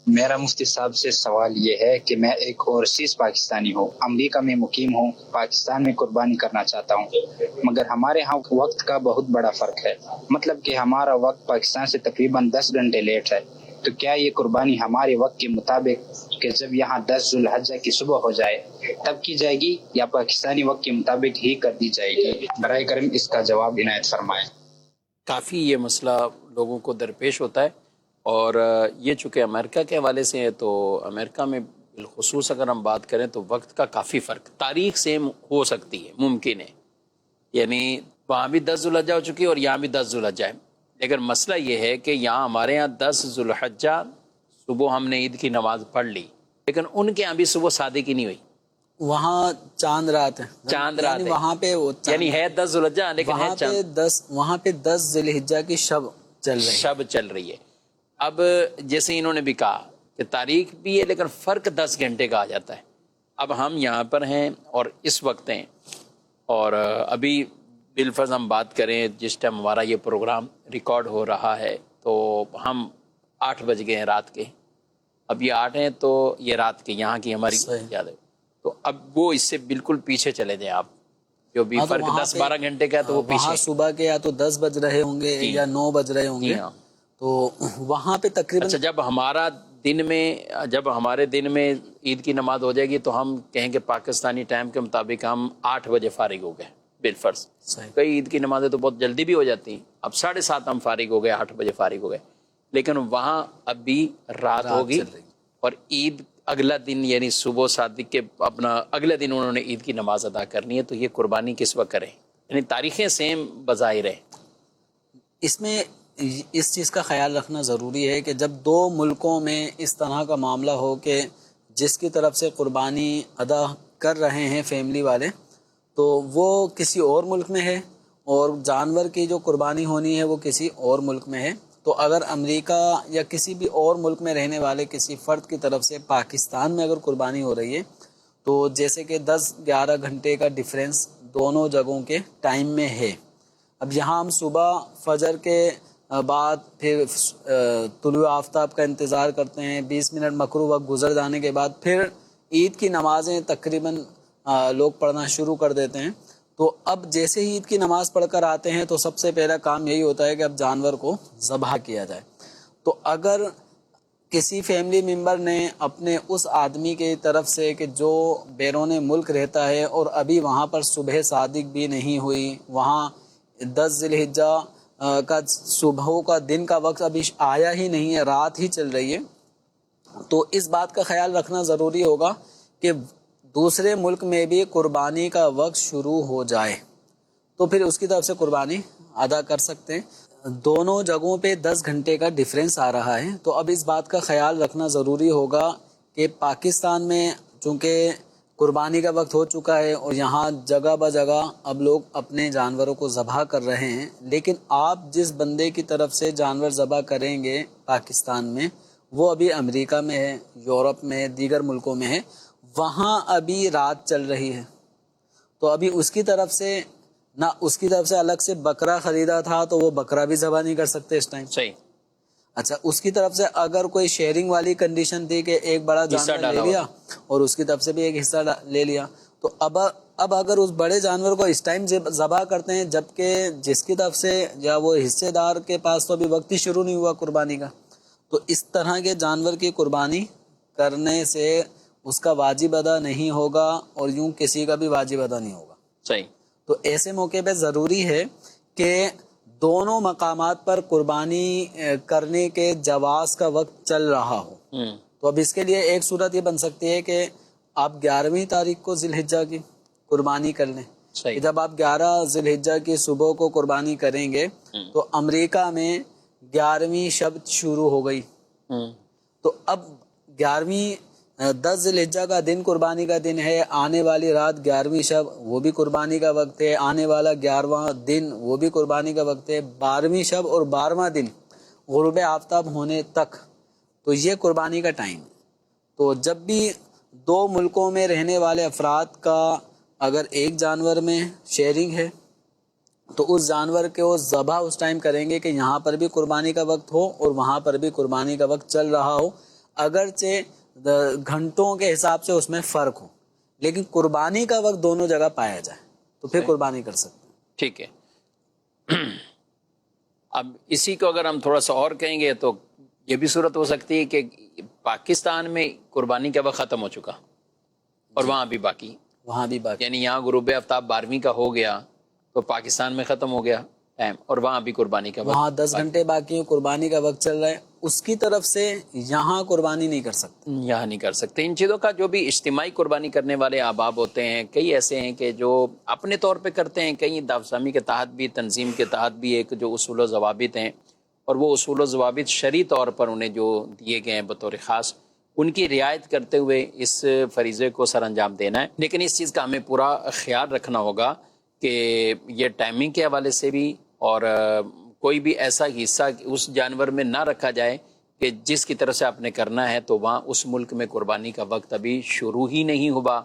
میرا مفتی صاحب سے سوال یہ ہے کہ میں ایک اوورسیز پاکستانی ہوں، امریکہ میں مقیم ہوں، پاکستان میں قربانی کرنا چاہتا ہوں، مگر ہمارے ہاں وقت کا بہت بڑا فرق ہے، مطلب کہ ہمارا وقت پاکستان سے تقریباً 10 گھنٹے لیٹ ہے. تو کیا یہ قربانی ہمارے وقت کے مطابق کہ جب یہاں 10 ذوالحجہ کی صبح ہو جائے تب کی جائے گی یا پاکستانی وقت کے مطابق ہی کر دی جائے گی؟ برائے کرم اس کا جواب عنایت فرمائیں. کافی یہ مسئلہ لوگوں کو درپیش ہوتا ہے، اور یہ چونکہ امریکہ کے حوالے سے ہے تو امریکہ میں بالخصوص اگر ہم بات کریں تو وقت کا کافی فرق، تاریخ سیم ہو سکتی ہے، ممکن ہے، یعنی وہاں بھی 10 ذوالحجہ ہو چکی ہے اور یہاں بھی 10 ذوالحجہ ہے، لیکن مسئلہ یہ ہے کہ یہاں ہمارے یہاں 10 ذوالحجہ صبح ہم نے عید کی نماز پڑھ لی، لیکن ان کے یہاں بھی صبح صادق ہی نہیں ہوئی، وہاں چاند رات ہے، چاند رات یعنی ہے، وہاں پہ یعنی ہے 10 ذوالحجہ لیکن ہے چاند، وہاں پہ 10 ذی الحجہ کی شب چل رہی ہے. اب جیسے انہوں نے بھی کہا کہ تاریخ بھی ہے لیکن فرق 10 گھنٹے کا آ جاتا ہے. اب ہم یہاں پر ہیں اور اس وقت ہیں، اور ابھی بالفرض ہم بات کریں جس ٹائم ہمارا یہ پروگرام ریکارڈ ہو رہا ہے تو ہم 8 بج گئے ہیں رات کے. اب یہ 8 ہیں تو یہ رات کے یہاں کی ہماری صحیح. یاد ہے. تو اب وہ اس سے بالکل پیچھے چلے جائیں آپ. جو بھی ہاں، تو فرق وہاں 10-12 گھنٹے کا ہے تو وہ وہاں پیچھے. صبح کے یا تو 10 بج رہے ہوں گے جی. یا 9 بج رہے ہوں جی گے. ہاں. تو وہاں پہ تقریباً اچھا جب ہمارے دن میں عید کی نماز ہو جائے گی تو ہم کہیں کہ پاکستانی ٹائم کے مطابق ہم 8 بجے فارغ ہو گئے بالفرض. صحیح. کئی عید کی نمازیں تو بہت جلدی بھی ہو جاتی ہیں. اب 7:30 ہم فارغ ہو گئے, 8 بجے فارغ ہو گئے, لیکن وہاں اب بھی رات ہوگی چل رہی. اور عید اگلا دن یعنی صبح صادق کے اپنا اگلے دن انہوں نے عید کی نماز ادا کرنی ہے. تو یہ قربانی کس وقت کریں؟ یعنی تاریخیں سیم بظاہر ہے. اس میں اس چیز کا خیال رکھنا ضروری ہے کہ جب دو ملکوں میں اس طرح کا معاملہ ہو کہ جس کی طرف سے قربانی ادا کر رہے ہیں فیملی والے تو وہ کسی اور ملک میں ہے اور جانور کی جو قربانی ہونی ہے وہ کسی اور ملک میں ہے, تو اگر امریکہ یا کسی بھی اور ملک میں رہنے والے کسی فرد کی طرف سے پاکستان میں اگر قربانی ہو رہی ہے تو جیسے کہ 10-11 گھنٹے کا ڈیفرنس دونوں جگہوں کے ٹائم میں ہے. اب یہاں ہم صبح فجر کے بعد پھر طلوع آفتاب کا انتظار کرتے ہیں, 20 منٹ مکروہ وقت گزر جانے کے بعد پھر عید کی نمازیں تقریباً لوگ پڑھنا شروع کر دیتے ہیں. تو اب جیسے ہی عید کی نماز پڑھ کر آتے ہیں تو سب سے پہلا کام یہی ہوتا ہے کہ اب جانور کو ذبح کیا جائے. تو اگر کسی فیملی ممبر نے اپنے اس آدمی کی طرف سے کہ جو بیرون ملک رہتا ہے اور ابھی وہاں پر صبح صادق بھی نہیں ہوئی, وہاں 10 ذی الحجہ کا صبح کا دن کا وقت ابھی آیا ہی نہیں ہے, رات ہی چل رہی ہے, تو اس بات کا خیال رکھنا ضروری ہوگا کہ دوسرے ملک میں بھی قربانی کا وقت شروع ہو جائے تو پھر اس کی طرف سے قربانی ادا کر سکتے ہیں. دونوں جگہوں پہ 10 گھنٹے کا ڈیفرنس آ رہا ہے, تو اب اس بات کا خیال رکھنا ضروری ہوگا کہ پاکستان میں چونکہ قربانی کا وقت ہو چکا ہے اور یہاں جگہ بہ جگہ اب لوگ اپنے جانوروں کو ذبح کر رہے ہیں, لیکن آپ جس بندے کی طرف سے جانور ذبح کریں گے پاکستان میں وہ ابھی امریکہ میں ہے, یورپ میں, دیگر ملکوں میں ہے, وہاں ابھی رات چل رہی ہے. تو ابھی اس کی طرف سے نہ اس کی طرف سے الگ سے بکرا خریدا تھا تو وہ بکرا بھی ذبح نہیں کر سکتے اس ٹائم. صحیح. اچھا, اس کی طرف سے اگر کوئی شیئرنگ والی کنڈیشن تھی کہ ایک بڑا جانور لے لیا اور اس کی طرف سے بھی ایک حصہ لے لیا, تو اب اگر اس بڑے جانور کو اس ٹائم ذبح کرتے ہیں جبکہ جس کی طرف سے یا وہ حصے دار کے پاس تو ابھی وقت ہی شروع نہیں ہوا قربانی کا, تو اس طرح کے جانور کی قربانی کرنے سے اس کا واجب ادا نہیں ہوگا اور یوں کسی کا بھی واجب ادا نہیں ہوگا. صحیح. تو ایسے موقع پہ ضروری ہے کہ دونوں مقامات پر قربانی کرنے کے جواز کا وقت چل رہا ہو. تو اب اس کے لیے ایک صورت یہ بن سکتی ہے کہ آپ 11ویں تاریخ کو ذی الحجہ کی قربانی کر لیں. جب آپ 11 ذی الحجہ کی صبح کو قربانی کریں گے تو امریکہ میں 11ویں شب شروع ہو گئی, تو اب 10 ذی الحجہ کا دن قربانی کا دن ہے, آنے والی رات 11ویں شب وہ بھی قربانی کا وقت ہے, آنے والا 11واں دن وہ بھی قربانی کا وقت ہے, 12ویں شب اور 12واں دن غروب آفتاب ہونے تک تو یہ قربانی کا ٹائم ہے. تو جب بھی دو ملکوں میں رہنے والے افراد کا اگر ایک جانور میں شیئرنگ ہے تو اس جانور کے وہ ذبح اس ٹائم کریں گے کہ یہاں پر بھی قربانی کا وقت ہو اور وہاں پر بھی قربانی کا وقت چل رہا ہو, اگرچہ گھنٹوں کے حساب سے اس میں فرق ہو, لیکن قربانی کا وقت دونوں جگہ پایا جائے تو پھر قربانی کر سکتے ہیں. ٹھیک ہے. اب اسی کو اگر ہم تھوڑا سا اور کہیں گے تو یہ بھی صورت ہو سکتی ہے کہ پاکستان میں قربانی کا وقت ختم ہو چکا اور وہاں بھی باقی, یعنی یہاں غروب آفتاب 12ویں کا ہو گیا تو پاکستان میں ختم ہو گیا ٹائم اور وہاں بھی قربانی کا وقت, وہاں 10 گھنٹے باقی قربانی کا وقت چل رہا ہے, اس کی طرف سے یہاں قربانی نہیں کر سکتے, یہاں نہیں کر سکتے. ان چیزوں کا جو بھی اجتماعی قربانی کرنے والے احباب ہوتے ہیں کئی ایسے ہیں کہ جو اپنے طور پہ کرتے ہیں, کئی دعوت اسلامی کے تحت بھی, تنظیم کے تحت بھی ایک جو اصول و ضوابط ہیں اور وہ اصول و ضوابط شرعی طور پر انہیں جو دیے گئے ہیں بطور خاص ان کی رعایت کرتے ہوئے اس فریضے کو سر انجام دینا ہے. لیکن اس چیز کا ہمیں پورا خیال رکھنا ہوگا کہ یہ ٹائمنگ کے حوالے سے بھی اور کوئی بھی ایسا حصہ اس جانور میں نہ رکھا جائے کہ جس کی طرف سے آپ نے کرنا ہے تو وہاں اس ملک میں قربانی کا وقت ابھی شروع ہی نہیں ہوا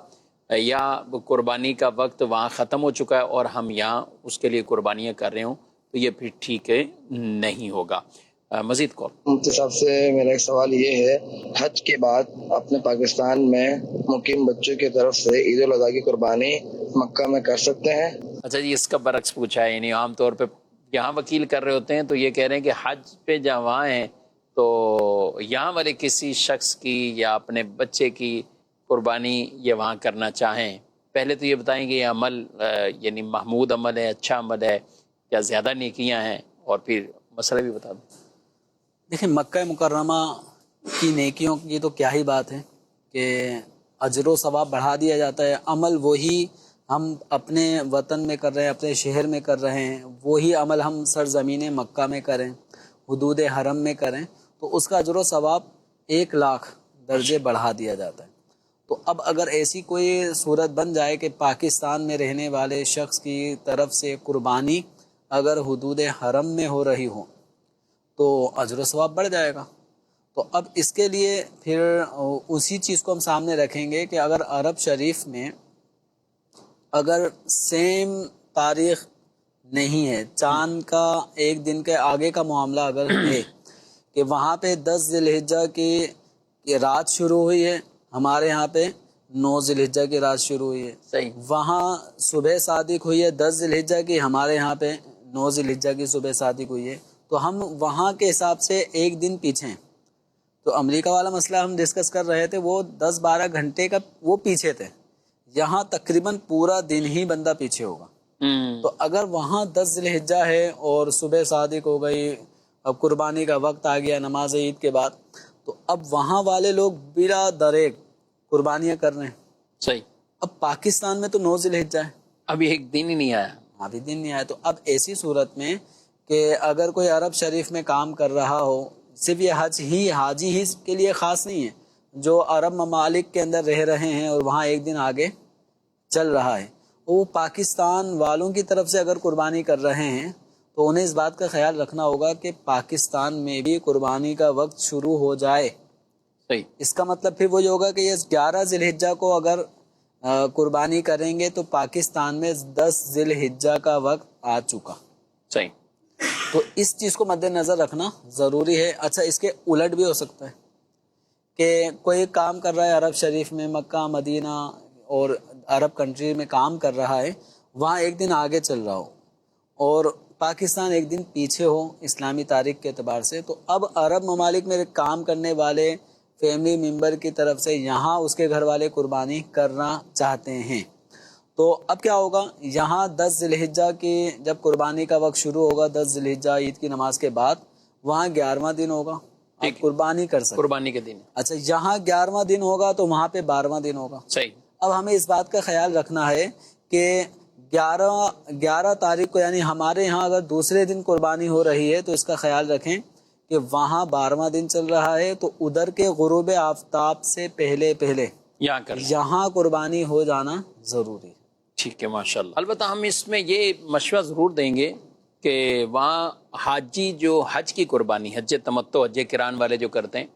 یا قربانی کا وقت وہاں ختم ہو چکا ہے اور ہم یہاں اس کے لیے قربانیاں کر رہے ہوں تو یہ پھر ٹھیک نہیں ہوگا. مزید کال. مفتی صاحب سے میرا ایک سوال یہ ہے، حج کے بعد اپنے پاکستان میں مقیم بچوں کی طرف سے عید الاضحیٰ کی قربانی مکہ میں کر سکتے ہیں؟ اچھا جی، اس کا برعکس پوچھا ہے، یعنی عام طور پہ یہاں وکیل کر رہے ہوتے ہیں تو یہ کہہ رہے ہیں کہ حج پہ جب وہاں ہیں تو یہاں والے کسی شخص کی یا اپنے بچے کی قربانی یہ وہاں کرنا چاہیں، پہلے تو یہ بتائیں کہ یہ عمل یعنی محمود عمل ہے، اچھا عمل ہے یا زیادہ نیکیاں ہیں، اور پھر مسئلہ بھی بتا دیں. دیکھیں مکہ مکرمہ کی نیکیوں کی تو کیا ہی بات ہے کہ اجر و ثواب بڑھا دیا جاتا ہے. عمل وہی ہم اپنے وطن میں کر رہے ہیں، اپنے شہر میں کر رہے ہیں، وہی عمل ہم سرزمین مکہ میں کریں، حدود حرم میں کریں، تو اس کا اجر و ثواب 1,00,000 درجے بڑھا دیا جاتا ہے. تو اب اگر ایسی کوئی صورت بن جائے کہ پاکستان میں رہنے والے شخص کی طرف سے قربانی اگر حدود حرم میں ہو رہی ہو تو اجر و ثواب بڑھ جائے گا. تو اب اس کے لیے پھر اسی چیز کو ہم سامنے رکھیں گے کہ اگر عرب شریف میں اگر سیم تاریخ نہیں ہے، چاند کا ایک دن کے آگے کا معاملہ اگر ہے کہ وہاں پہ 10 ذی الحجہ کی رات شروع ہوئی ہے، ہمارے یہاں پہ 9 ذی الحجہ کی رات شروع ہوئی ہے، صحیح. وہاں صبح صادق ہوئی ہے 10 ذی الحجہ کی، ہمارے یہاں پہ 9 ذی الحجہ کی صبح صادق ہوئی ہے، تو ہم وہاں کے حساب سے ایک دن پیچھے ہیں. تو امریکہ والا مسئلہ ہم ڈسکس کر رہے تھے، وہ 10-12 گھنٹے کا وہ پیچھے تھے، یہاں تقریباً پورا دن ہی بندہ پیچھے ہوگا. تو اگر وہاں 10 ذی الحجہ ہے اور صبح صادق ہو گئی، اب قربانی کا وقت آ گیا نماز عید کے بعد، تو اب وہاں والے لوگ بلا دریغ قربانیاں کر رہے ہیں. صحیح. اب پاکستان میں تو 9 ذی الحجہ ہے، ابھی ایک دن ہی نہیں آیا. ابھی دن نہیں آیا. تو اب ایسی صورت میں کہ اگر کوئی عرب شریف میں کام کر رہا ہو، صرف یہ حاجی ہی کے لیے خاص نہیں ہے، جو عرب ممالک کے اندر رہ رہے ہیں اور وہاں ایک دن آگے چل رہا ہے، وہ پاکستان والوں کی طرف سے اگر قربانی کر رہے ہیں تو انہیں اس بات کا خیال رکھنا ہوگا کہ پاکستان میں بھی قربانی کا وقت شروع ہو جائے. صحیح. اس کا مطلب پھر وہ یہ ہوگا کہ یہ 11 ذی الحجہ کو اگر قربانی کریں گے تو پاکستان میں 10 ذی الحجہ کا وقت آ چکا. صحیح. تو اس چیز کو مد نظر رکھنا ضروری ہے. اچھا اس کے الٹ بھی ہو سکتا ہے کہ کوئی کام کر رہا ہے عرب شریف میں، مکہ مدینہ اور عرب کنٹری میں کام کر رہا ہے، وہاں ایک دن آگے چل رہا ہو اور پاکستان ایک دن پیچھے ہو اسلامی تاریخ کے اعتبار سے. تو اب عرب ممالک میں کام کرنے والے فیملی ممبر کی طرف سے یہاں اس کے گھر والے قربانی کرنا چاہتے ہیں، تو اب کیا ہوگا، یہاں 10 ذی الحجہ کی جب قربانی کا وقت شروع ہوگا، 10 ذی الحجہ عید کی نماز کے بعد، وہاں 11واں دن ہوگا، آپ قربانی کر سکتے. قربانی کے دن. اچھا یہاں 11واں دن ہوگا تو وہاں پہ 12واں دن ہوگا. صحیح. اب ہمیں اس بات کا خیال رکھنا ہے کہ 11 تاریخ کو، یعنی ہمارے یہاں اگر دوسرے دن قربانی ہو رہی ہے تو اس کا خیال رکھیں کہ وہاں 12واں دن چل رہا ہے، تو ادھر کے غروب آفتاب سے پہلے یہاں قربانی ہو جانا ضروری ہے. ٹھیک ہے، ماشاءاللہ. البتہ ہم اس میں یہ مشورہ ضرور دیں گے کہ وہاں حاجی جو حج کی قربانی، حج تمتع، حج کران والے جو کرتے ہیں،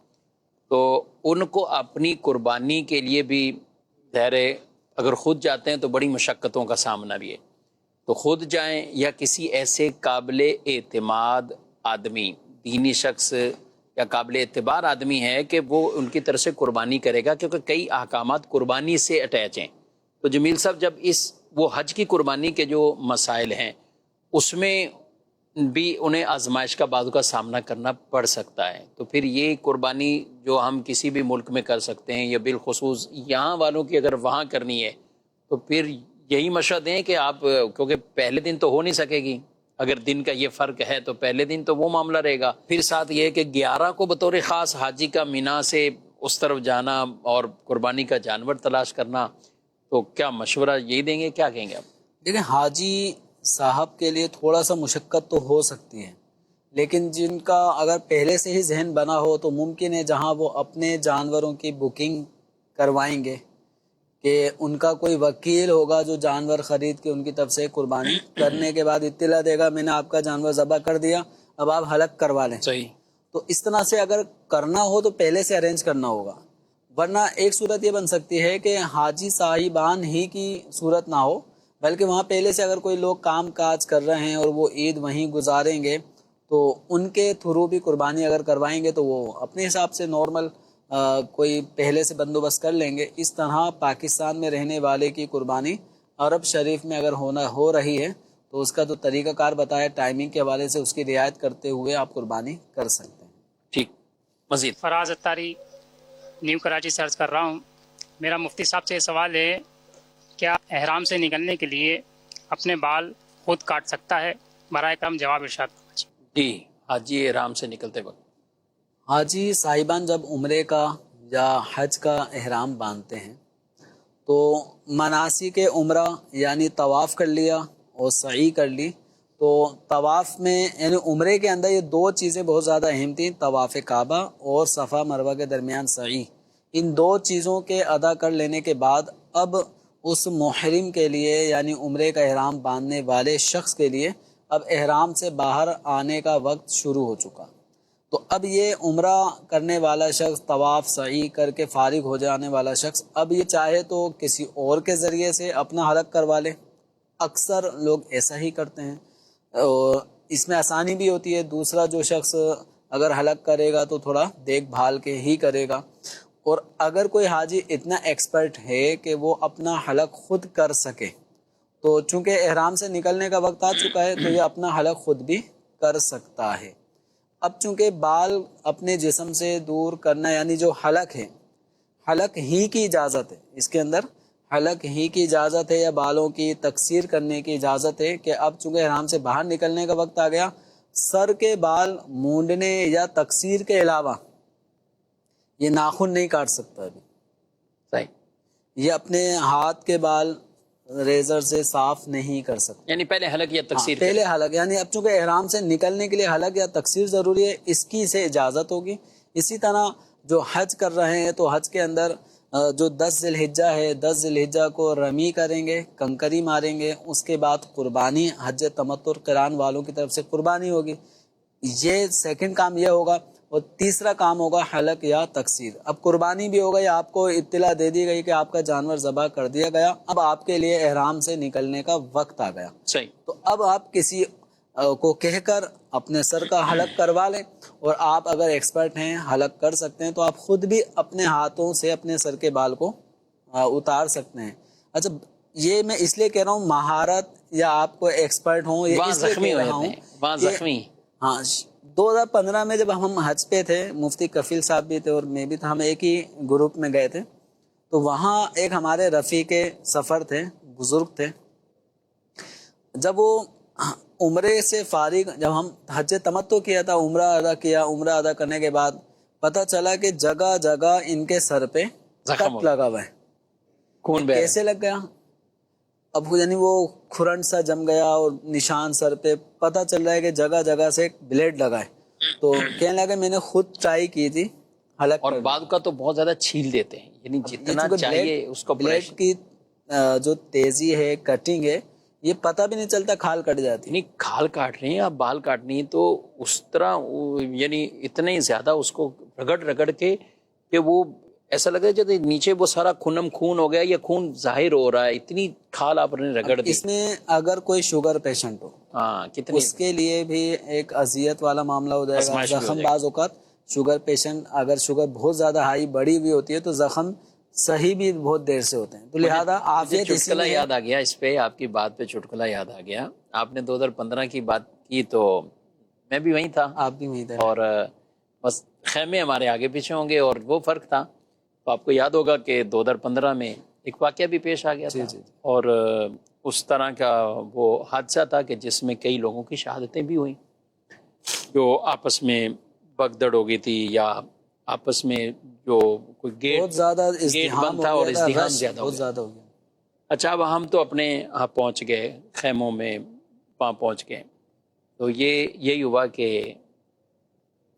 تو ان کو اپنی قربانی کے لیے بھی ظاہر اگر خود جاتے ہیں تو بڑی مشقتوں کا سامنا بھی ہے، تو خود جائیں یا کسی ایسے قابل اعتماد آدمی، دینی شخص یا قابل اعتبار آدمی ہے کہ وہ ان کی طرف سے قربانی کرے گا، کیونکہ کئی احکامات قربانی سے اٹیچ ہیں. تو جمیل صاحب جب وہ حج کی قربانی کے جو مسائل ہیں اس میں بھی انہیں آزمائش کا بعض کا سامنا کرنا پڑ سکتا ہے، تو پھر یہ قربانی جو ہم کسی بھی ملک میں کر سکتے ہیں یا بالخصوص یہاں والوں کی اگر وہاں کرنی ہے تو پھر یہی مشورہ دیں کہ آپ، کیونکہ پہلے دن تو ہو نہیں سکے گی، اگر دن کا یہ فرق ہے تو پہلے دن تو وہ معاملہ رہے گا، پھر ساتھ یہ کہ 11 کو بطور خاص حاجی کا مینا سے اس طرف جانا اور قربانی کا جانور تلاش کرنا، تو کیا مشورہ یہی دیں گے، کیا کہیں گے آپ؟ دیکھیں حاجی صاحب کے لیے تھوڑا سا مشقت تو ہو سکتی ہے، لیکن جن کا اگر پہلے سے ہی ذہن بنا ہو تو ممکن ہے جہاں وہ اپنے جانوروں کی بکنگ کروائیں گے کہ ان کا کوئی وکیل ہوگا جو جانور خرید کے ان کی طرف سے قربانی کرنے کے بعد اطلاع دے گا میں نے آپ کا جانور ذبح کر دیا، اب آپ حلق کروا لیں. صحیح. تو اس طرح سے اگر کرنا ہو تو پہلے سے ارینج کرنا ہوگا، ورنہ ایک صورت یہ بن سکتی ہے کہ حاجی صاحبان ہی کی صورت نہ ہو، بلکہ وہاں پہلے سے اگر کوئی لوگ کام کاج کر رہے ہیں اور وہ عید وہیں گزاریں گے تو ان کے تھرو بھی قربانی اگر کروائیں گے تو وہ اپنے حساب سے نارمل کوئی پہلے سے بندوبست کر لیں گے. اس طرح پاکستان میں رہنے والے کی قربانی عرب شریف میں اگر ہو رہی ہے تو اس کا جو طریقہ کار بتایا ٹائمنگ کے حوالے سے اس کی رعایت کرتے ہوئے آپ قربانی کر سکتے ہیں. ٹھیک. مزید فراز اتاری نیو کراچی سے عرض کر رہا ہوں. میرا مفتی صاحب سے یہ سوال ہے، کیا احرام سے نکلنے کے لیے اپنے بال خود کاٹ سکتا ہے؟ برائے کرم جواب ارشاد فرمائیے. جی حاجی احرام سے نکلتے وقت حاجی صاحبان جب عمرے کا یا حج کا احرام باندھتے ہیں تو مناسک عمرہ یعنی طواف کر لیا اور سعی کر لی. تو طواف میں یعنی عمرے کے اندر یہ دو چیزیں بہت زیادہ اہم تھیں، طواف کعبہ اور صفا مروہ کے درمیان سعی. ان دو چیزوں کے ادا کر لینے کے بعد اب اس محرم کے لیے یعنی عمرے کا احرام باندھنے والے شخص کے لیے اب احرام سے باہر آنے کا وقت شروع ہو چکا. تو اب یہ عمرہ کرنے والا شخص طواف سعی کر کے فارغ ہو جانے والا شخص اب یہ چاہے تو کسی اور کے ذریعے سے اپنا حلق کروا لے. اکثر لوگ ایسا ہی کرتے ہیں اور اس میں آسانی بھی ہوتی ہے. دوسرا جو شخص اگر حلق کرے گا تو تھوڑا دیکھ بھال کے ہی کرے گا. اور اگر کوئی حاجی اتنا ایکسپرٹ ہے کہ وہ اپنا حلق خود کر سکے تو چونکہ احرام سے نکلنے کا وقت آ چکا ہے تو یہ اپنا حلق خود بھی کر سکتا ہے. اب چونکہ بال اپنے جسم سے دور کرنا یعنی جو حلق ہے، حلق ہی کی اجازت ہے، اس کے اندر حلق ہی کی اجازت ہے یا بالوں کی تقصیر کرنے کی اجازت ہے کہ اب چونکہ احرام سے باہر نکلنے کا وقت آ گیا، سر کے بال مونڈنے یا تقصیر کے علاوہ یہ ناخن نہیں کاٹ سکتا. ابھی صحیح. یہ اپنے ہاتھ کے بال ریزر سے صاف نہیں کر سکتا. یعنی پہلے حلق یا تقصیر پہلے حلق یعنی اب چونکہ احرام سے نکلنے کے لیے حلق یا تقصیر ضروری ہے، اس کی سے اجازت ہوگی. اسی طرح جو حج کر رہے ہیں تو حج کے اندر جو 10 ذی الحجہ ہے، 10 ذی الحجہ کو رمی کریں گے، کنکری ماریں گے. اس کے بعد قربانی حج تمتع قران والوں کی طرف سے قربانی ہوگی. یہ سیکنڈ کام یہ ہوگا. اور تیسرا کام ہوگا حلق یا تقصیر. اب قربانی بھی ہوگا یا آپ کو اطلاع دے دی گئی کہ آپ کا جانور ذبح کر دیا گیا، اب آپ کے لیے احرام سے نکلنے کا وقت آ گیا. صحیح. تو اب آپ کسی کو کہہ کر اپنے سر کا حلق کروا لیں. اور آپ اگر ایکسپرٹ ہیں، حلق کر سکتے ہیں، تو آپ خود بھی اپنے ہاتھوں سے اپنے سر کے بال کو اتار سکتے ہیں. اچھا یہ میں اس لیے کہہ رہا ہوں مہارت یا آپ کو ایکسپرٹ ہوں، یہ اس لیے کہہ رہا ہوں زخمی. ہاں 2015 میں جب ہم حج پہ تھے، مفتی کفیل صاحب بھی تھے اور میں بھی تھا، ہم ایک ہی گروپ میں گئے تھے. تو وہاں ایک ہمارے رفیق سفر تھے، بزرگ تھے. جب وہ عمرے سے فارغ، جب ہم حج تمتع کیا تھا، عمرہ ادا کیا، عمرہ ادا کرنے کے بعد پتہ چلا کہ جگہ جگہ ان کے سر پہ کٹ لگا ہوا ہے. خون بہ کیسے لگ گیا؟ اب یعنی وہ کھرنٹ سا جم گیا اور نشان سر پہ پتہ چل رہا ہے کہ جگہ جگہ سے ایک بلیڈ لگا ہے. تو کہنے لگا میں نے خود ٹرائی کی تھی حلق. اور بعد کا تو بہت زیادہ چھیل دیتے ہیں، یعنی جتنا چاہیے اس کو بلیڈ کی جو تیزی ہے، کٹنگ ہے، یہ پتہ بھی نہیں چلتا، کھال کٹ جاتی. یعنی کھال کاٹ رہے ہیں آپ، بال کاٹنی تو اس طرح یعنی اتنے زیادہ اس کو رگڑ رگڑ کے کہ وہ ایسا لگ رہا ہے جیسے نیچے وہ سارا خون ہو گیا یا خون ظاہر ہو رہا ہے، اتنی کھال آپ نے رگڑ دی. اس میں اگر کوئی شوگر پیشنٹ ہو کتنی اس کے لیے بھی ایک اذیت والا معاملہ ہو جائے گا. زخم بعض اوقات شوگر پیشنٹ اگر شوگر بہت زیادہ ہائی بڑی ہوئی ہوتی ہے تو زخم صحیح بھی بہت دیر سے ہوتے ہیں. تو لہذا عافیت چٹکلا یاد آ گیا اس پہ، آپ کی بات پہ چٹکلا یاد آ گیا. آپ نے 2015 کی بات کی تو میں بھی وہیں تھا، آپ بھی وہیں تھے، اور بس خیمے ہمارے آگے پیچھے ہوں گے اور وہ فرق تھا. تو آپ کو یاد ہوگا کہ 2015 میں ایک واقعہ بھی پیش آ گیا تھا. اور اس طرح کا وہ حادثہ تھا کہ جس میں کئی لوگوں کی شہادتیں بھی ہوئیں، جو آپس میں بگدڑ ہو گئی تھی یا آپس میں جو کوئی گیٹ بہت زیادہ بند تھا اور ازدحام زیادہ ہو گیا. اچھا اب ہم تو اپنے یہاں پہنچ گئے، خیموں میں وہاں پہنچ گئے. تو یہی ہوا کہ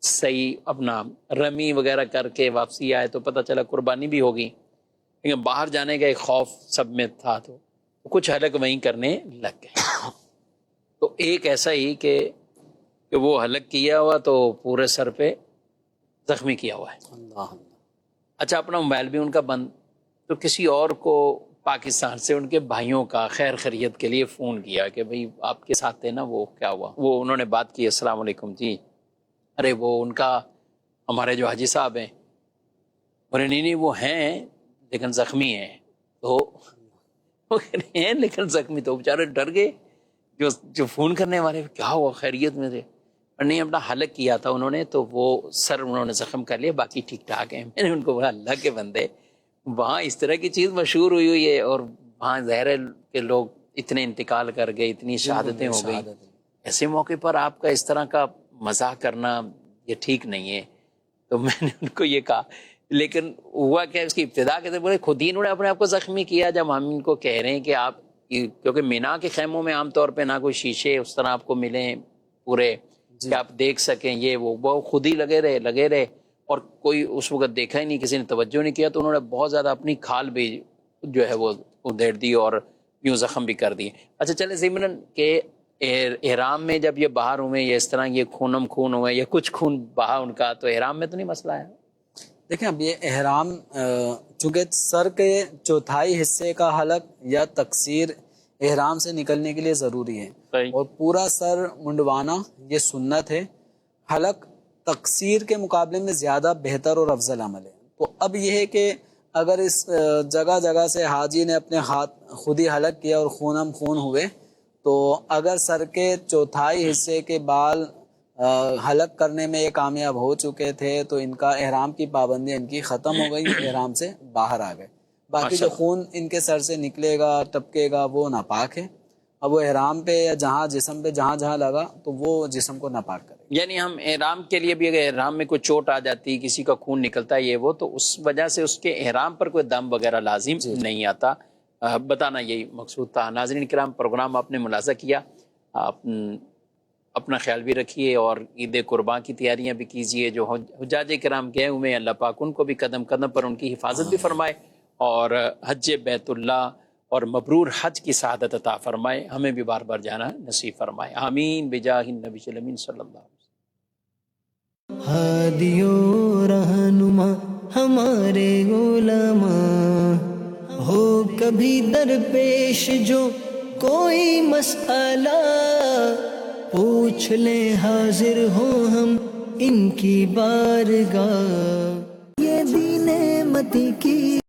صحیح اپنا رمی وغیرہ کر کے واپسی آئے تو پتہ چلا قربانی بھی ہوگی، لیکن باہر جانے کا ایک خوف سب میں تھا تو کچھ حلق وہیں کرنے لگ گئے. تو ایک ایسا ہی کہ وہ حلق کیا ہوا تو پورے سر پہ زخمی کیا ہوا ہے. اللہ. اچھا اپنا موبائل بھی ان کا بند، تو کسی اور کو پاکستان سے ان کے بھائیوں کا خیر خیریت کے لیے فون کیا کہ بھئی آپ کے ساتھ تھے نا، وہ کیا ہوا؟ وہ انہوں نے بات کی، السلام علیکم جی، ارے وہ ان کا ہمارے جو حاجی صاحب ہیں، بولے نہیں وہ ہیں لیکن زخمی ہیں. تو وہ کہہ رہے ہیں لیکن زخمی، تو بیچارے ڈر گئے جو فون کرنے والے، کیا ہوا خیریت میں تھے؟ اور نہیں اپنا حلق کیا تھا انہوں نے، تو وہ سر انہوں نے زخم کر لیا، باقی ٹھیک ٹھاک ہیں. میں نے ان کو بولا اللہ کے بندے، وہاں اس طرح کی چیز مشہور ہوئی ہے، اور وہاں ظاہر ہے کہ لوگ اتنے انتقال کر گئے، اتنی شہادتیں ہو گئی، ایسے موقع پر آپ کا اس طرح کا مزاح کرنا یہ ٹھیک نہیں ہے. تو میں نے ان کو یہ کہا، لیکن ہوا کیا، اس کی ابتدا کہتے بولے خود ہی انہوں نے اپنے آپ کو زخمی کیا. جب ہم ان کو کہہ رہے ہیں کہ آپ، کیونکہ مینا کے خیموں میں عام طور پہ نہ کوئی شیشے اس طرح آپ کو ملیں پورے کہ آپ دیکھ سکیں، یہ وہ خود ہی لگے رہے، اور کوئی اس وقت دیکھا ہی نہیں، کسی نے توجہ نہیں کیا، تو انہوں نے بہت زیادہ اپنی کھال بھی جو ہے وہ ادھیڑ دی اور یوں زخم بھی کر دیے. اچھا چلے ضمن کہ احرام میں جب یہ باہر ہوئے، یا اس طرح یہ خون ہوئے یا کچھ خون بہا ان کا، تو احرام میں تو نہیں مسئلہ ہے؟ دیکھیں اب یہ احرام چونکہ سر کے چوتھائی حصے کا حلق یا تقصیر احرام سے نکلنے کے لیے ضروری ہے، اور پورا سر منڈوانا یہ سنت ہے. حلق تقصیر کے مقابلے میں زیادہ بہتر اور افضل عمل ہے. تو اب یہ ہے کہ اگر اس جگہ سے حاجی نے اپنے ہاتھ خود ہی حلق کیا اور خون ہوئے، تو اگر سر کے چوتھائی حصے کے بال حلق کرنے میں یہ کامیاب ہو چکے تھے، تو ان کا احرام کی پابندی ان کی ختم ہو گئی، احرام سے باہر آ گئے. باقی جو خون ان کے سر سے نکلے گا، ٹپکے گا، وہ ناپاک ہے. اب وہ احرام پہ یا جسم پہ جہاں لگا تو وہ جسم کو ناپاک کرے. یعنی ہم احرام کے لیے بھی اگر احرام میں کوئی چوٹ آ جاتی، کسی کا خون نکلتا ہے یہ وہ، تو اس وجہ سے اس کے احرام پر کوئی دم وغیرہ لازم نہیں آتا. بتانا یہی مقصود تھا. ناظرین کرام، پروگرام آپ نے ملاحظہ کیا، آپ اپنا خیال بھی رکھیے، اور عید قربان کی تیاریاں بھی کیجیے. جو حجاج کرام گئے ہوئے ہیں، اللہ پاک ان کو بھی قدم قدم پر ان کی حفاظت بھی فرمائے، اور حج بیت اللہ اور مبرور حج کی سعادت عطا فرمائے. ہمیں بھی بار بار جانا نصیب فرمائے. آمین بجاہ النبی الامین صلی اللہ علیہ وسلم. ہادی و رہنما ہمارے علماء، ہو کبھی درپیش جو کوئی مسئلہ، پوچھ لیں حاضر ہوں ہم ان کی بارگاہ. یہ دین متی کی